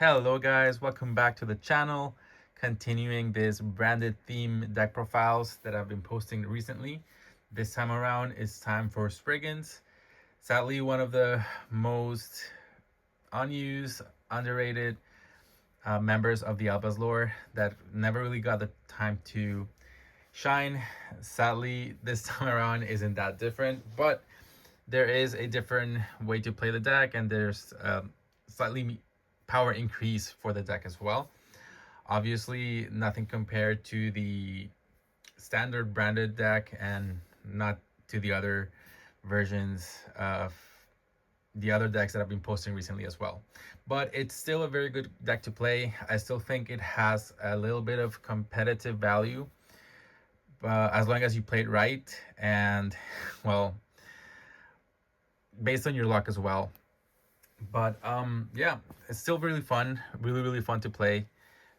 Hello guys, welcome back to the channel. Continuing this branded theme deck profiles that I've been posting recently. This time around it's time for Spriggans. Sadly, one of the most unused, underrated members of the Albaz lore that never really got the time to shine. Sadly, this time around isn't that different, but there is a different way to play the deck, and there's slightly power increase for the deck as well. Obviously, nothing compared to the standard branded deck, and not to the other versions of the other decks that I've been posting recently as well. But it's still a very good deck to play. I still think it has a little bit of competitive value, as long as you play it right and, well, based on your luck as well. But yeah, it's still really fun, really fun to play,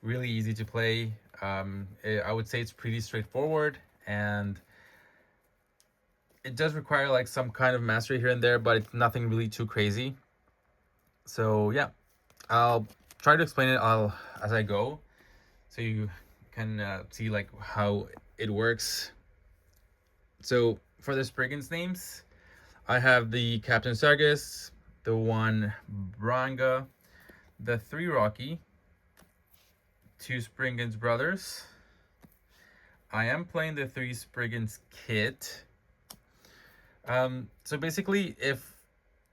really easy to play. I would say it's pretty straightforward, and it does require like some kind of mastery here and there, but it's nothing really too crazy. So yeah, I'll try to explain it all as I go, so you can see like how it works. So for the Spriggans names, I have the Captain Sargus, the one Branga, the 3 Rocky, 2 Springans brothers. I am playing the 3 Spriggans kit. So basically, if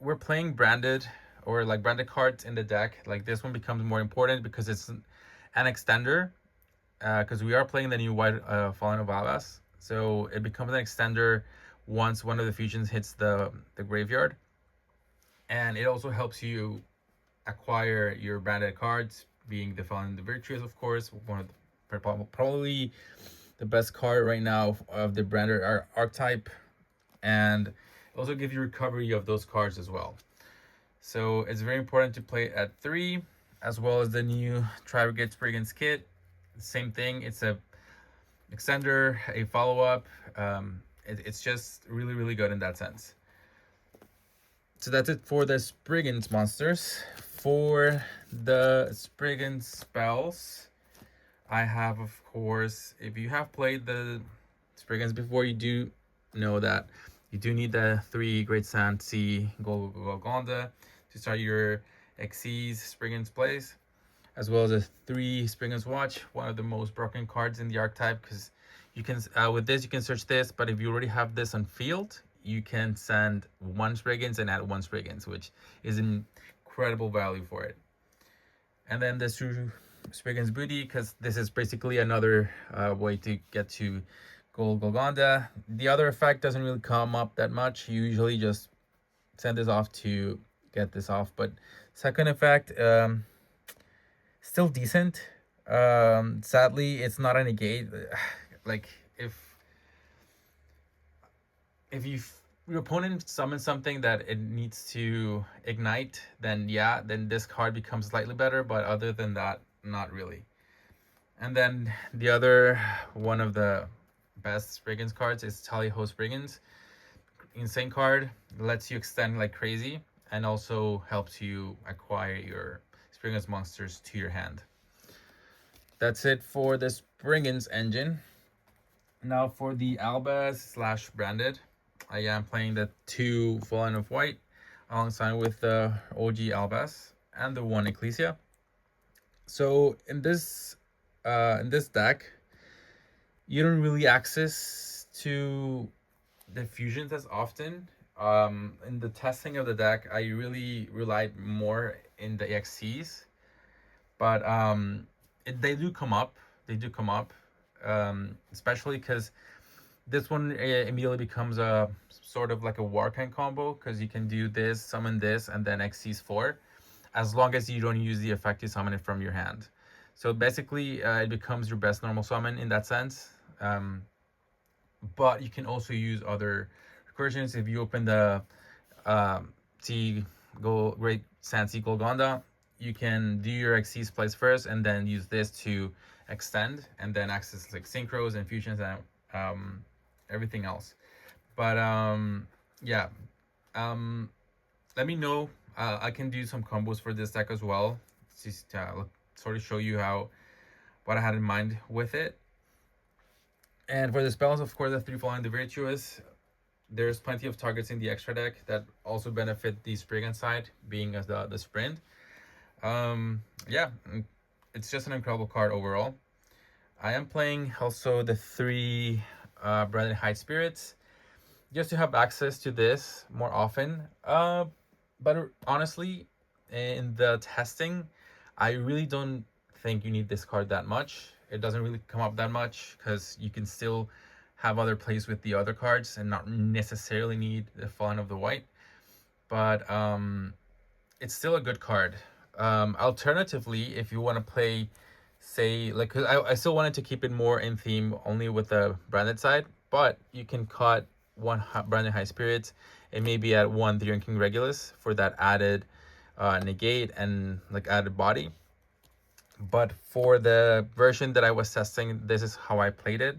we're playing branded or like branded cards in the deck, like this one becomes more important because it's an extender. Because we are playing the new White Fallen of Albaz, so it becomes an extender once one of the fusions hits the graveyard, and it also helps you acquire your branded cards, being the Fallen the Virtuous, of course, one of the, probably the best card right now of the branded archetype, and also give you recovery of those cards as well. So it's very important to play at 3, as well as the new Tri-Brigade Spriggans kit. Same thing, it's a extender, a follow-up. It's just really good in that sense. So that's it for the Spriggans monsters. For the Spriggans spells, I have, of course, if you have played the Spriggans before, you do know that you do need the 3 Great Sand Sea Golgonda to start your Xyz Spriggans plays, as well as a 3 Springans Watch, one of the most broken cards in the archetype, because you can with this you can search this, but if you already have this on field, you can send 1 Spriggans and add 1 Spriggans, which is an incredible value for it. And then the 2 Spriggans Booty, because this is basically another way to get to Golgonda. The other effect doesn't really come up that much. You usually just send this off to get this off, but second effect, still decent. Sadly, it's not a negate. Like if your opponent summons something that it needs to ignite, then yeah, then this card becomes slightly better. But other than that, not really. And then the other one of the best Spriggans cards is He-llo Spriggans. Insane card, lets you extend like crazy, and also helps you acquire your Spriggans monsters to your hand. That's it for the Springans engine. Now for the Albaz / branded, I am playing the 2 Fallen of White alongside with the OG Albaz and the 1 Ecclesia. So in this deck, you don't really access to the fusions as often. In the testing of the deck, I really relied more in the Xyz, but they do come up. They do come up, especially because this one immediately becomes a sort of like a Warkind combo, because you can do this, summon this, and then Xyz 4, as long as you don't use the effect to summon it from your hand. So basically, it becomes your best normal summon in that sense. But you can also use other recursions. If you open the Great Sand Sea Golgonda, you can do your Xyz plays first, and then use this to extend, and then access like synchros and fusions and everything else. But yeah, let me know. I can do some combos for this deck as well. just sort of show you how what I had in mind with it. And for the spells, of course, the three following the virtuous, there's plenty of targets in the extra deck that also benefit the Spriggan side, being as the sprint. Yeah, it's just an incredible card overall. I am playing also the three Branded High Spirits just to have access to this more often. But honestly, in the testing, I really don't think you need this card that much. It doesn't really come up that much because you can still have other plays with the other cards and not necessarily need the Fallen of the White. But it's still a good card. Alternatively, if you want to play, say, like, cause I still wanted to keep it more in theme only with the branded side, but you can cut one branded high spirits and maybe add one Theron King Regulus for that added negate and like added body. But for the version that I was testing, this is how I played it.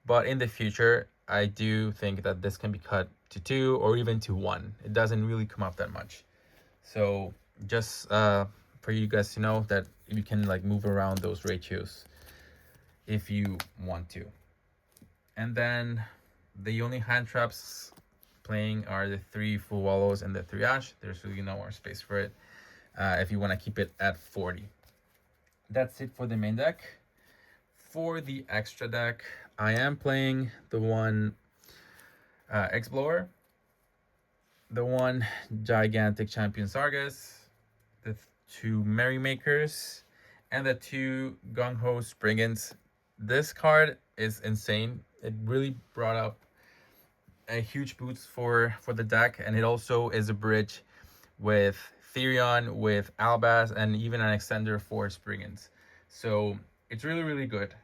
But in the future, I do think that this can be cut to 2 or even to 1. It doesn't really come up that much. So just for you guys to know that you can like move around those ratios if you want to. And then the only hand traps playing are the 3 Full Wallows and the 3 Ash. There's really no more space for it if you want to keep it at 40. That's it for the main deck. For the extra deck, I am playing the one X-Blower, the one Gigantic Champion Sargas, the 2 Merrymakers, and the 2 Gung Ho Springans. This card is insane. It really brought up a huge boost for the deck, and it also is a bridge with Therion, with Albaz, and even an extender for Springans. So it's really, really good.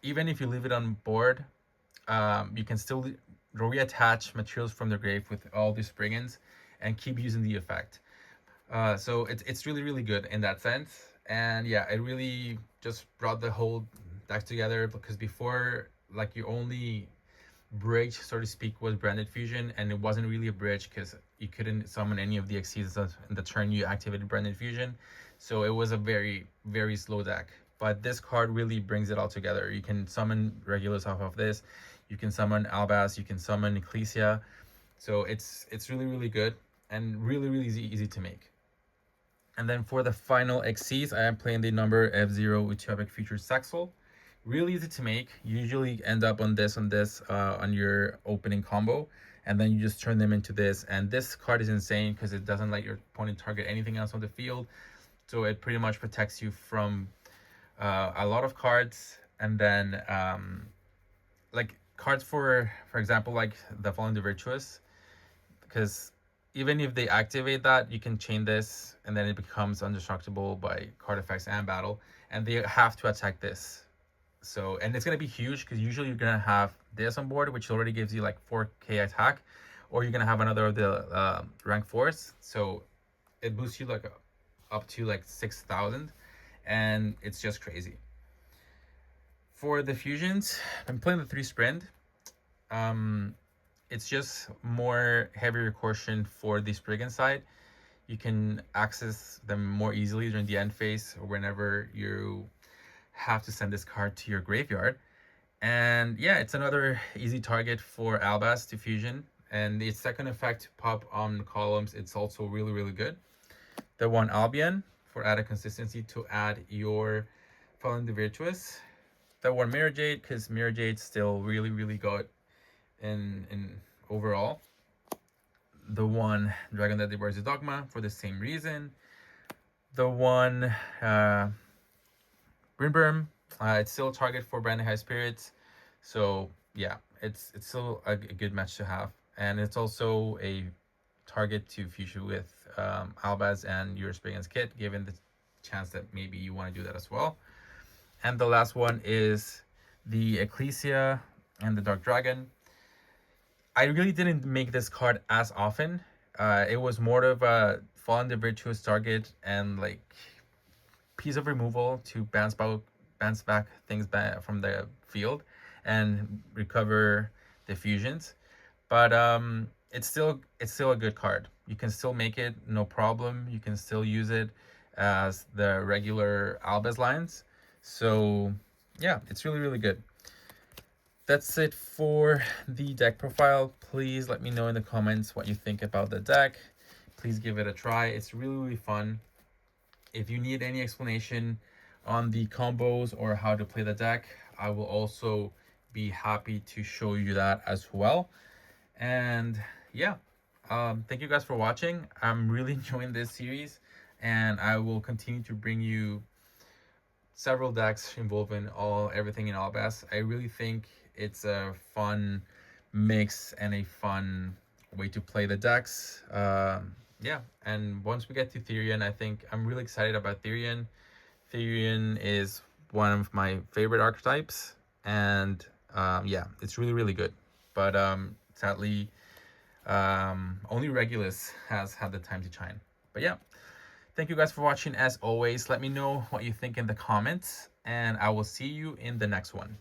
Even if you leave it on board, you can still reattach materials from the grave with all the Springans and keep using the effect. So it's really, really good in that sense. And yeah, it really just brought the whole deck together, because before, like, your only bridge, so to speak, was Branded Fusion, and it wasn't really a bridge because you couldn't summon any of the Xyzs in the turn you activated Branded Fusion. So it was a very, very slow deck. But this card really brings it all together. You can summon Regulus off of this. You can summon Albaz. You can summon Ecclesia. So it's really, really good and really, really easy to make. And then for the final Xyz, I am playing the number F0 Utopic Future Saxel. Really easy to make. You usually end up on this on your opening combo, and then you just turn them into this. And this card is insane because it doesn't let your opponent target anything else on the field. So it pretty much protects you from a lot of cards. And then like cards for example, like the Fallen the Virtuous, because even if they activate that, you can chain this and then it becomes indestructible by card effects and battle, and they have to attack this. So, and it's going to be huge because usually you're going to have this on board, which already gives you like 4k attack, or you're going to have another of the rank 4s. So it boosts you like up to like 6,000, and it's just crazy. For the fusions, I'm playing the 3 Sprint. It's just more heavier caution for the Spriggan side. You can access them more easily during the end phase or whenever you have to send this card to your graveyard. And yeah, it's another easy target for Albaz to fusion, and its second effect pop on columns, it's also really, really good. The one Albion for added consistency to add your Fallen the Virtuous. The one Mirror Jade, because Mirror Jade still really, really good in overall. The one Dragon that Devours the Dogma for the same reason. The one Brimburn, it's still a target for Branded High Spirits. So yeah, it's still a good match to have. And it's also a target to fusion with Albaz and your Springans kit, given the chance that maybe you want to do that as well. And the last one is the Ecclesia and the Dark Dragon. I really didn't make this card as often. It was more of a Fallen the Virtuous target and like piece of removal to bounce back things back from the field and recover the fusions. But it's still a good card. You can still make it, no problem. You can still use it as the regular Albaz lines. So yeah, it's really, really good. That's it for the deck profile. Please let me know in the comments what you think about the deck. Please give it a try. It's really, really fun. If you need any explanation on the combos or how to play the deck, I will also be happy to show you that as well. And yeah, thank you guys for watching. I'm really enjoying this series, and I will continue to bring you several decks involving everything in Albaz. I really think it's a fun mix and a fun way to play the decks. Yeah, and once we get to Therian, I think I'm really excited about Therian. Therian is one of my favorite archetypes, and yeah, it's really, really good. But sadly, only Regulus has had the time to shine. But yeah, thank you guys for watching. As always, let me know what you think in the comments, and I will see you in the next one.